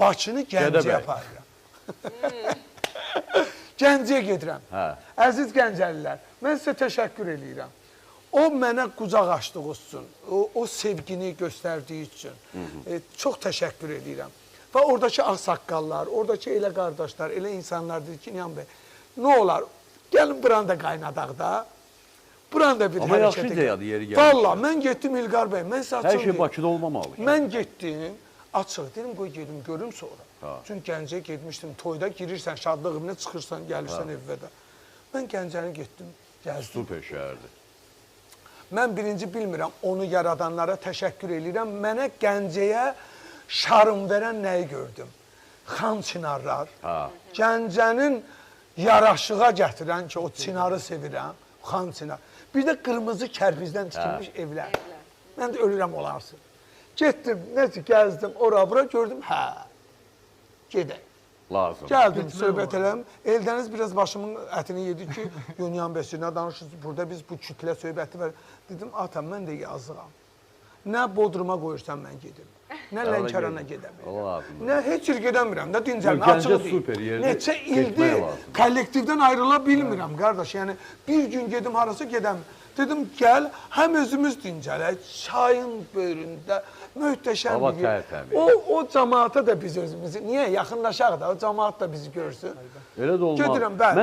Bakını Gəncəyə aparıram. Gəncəyə gedirəm. Əziz Gəncəlilər, mən sizə təşəkkür edirəm. O mənə qucaq açdığı üçün, o sevgini göstərdiyi üçün çox təşəkkür edirəm. Və oradakı ağsaqqallar, oradakı elə qardaşlar, elə insanlar deyir ki, Nihan bəy, nə olar, gəlin buranı da qaynadaq da, buranı da bir hərəkət edək. Amma yaxşı ideyadır yeri gəlmiş. Valla, mən getdim İlqar bəy, mən sizə açıq deyim. Hər şey Bakıda olmamalı. Mən getdim, açıq, dedim, qoy gedim, görüm sonra. Çünki Gəncəyə getmişdim, toyda girirsən, şadlığımına çıxırsan, gəlirsən evvə də. Mən Gəncəni getdim, gəzdim. Super şəhərdir. Mən birinci bilmirəm, onu yaradanlara təşəkkür edirəm. Mənə Gəncəyə şarım verən nəyi gördüm? Xan çinarlar. Gəncənin yaraşığa gətirən ki, o çinarı sevirəm, xan çinar. Bir də qırmızı kərpizdən tikilmiş evlər. Mən də ölürəm olarsın. Getdim, necə gəzdim, ora-bura gördüm, hə, gedək. Lazım. Gəldim, söhbət eləm. Eldəniz biraz başımın ətini yedi ki, Yunyan Bəsirlə danışırız, burada biz bu kütlə söhbəti var. Dedim, atam, mən də yazığam. Nə Bodruma qoyursan mən gedim, nə Lənkərana gedəmirəm. Nə heç yer gedəmirəm, nə dincəlmə, açığı deyil. Neçə ildir kollektivdən ayrıla bilmirəm, qardaş. Yəni, bir gün gedim, harasa gedəmirəm. Dedim, gəl, həm özümüz dincələk, çayın böyründə, möhtəşəm bir yer. O cəmaata da biz özümüzü, niyə? Yaxınlaşaq da, o cəmaat da bizi görsün. Elə də olmaz. Gedirəm, bəli.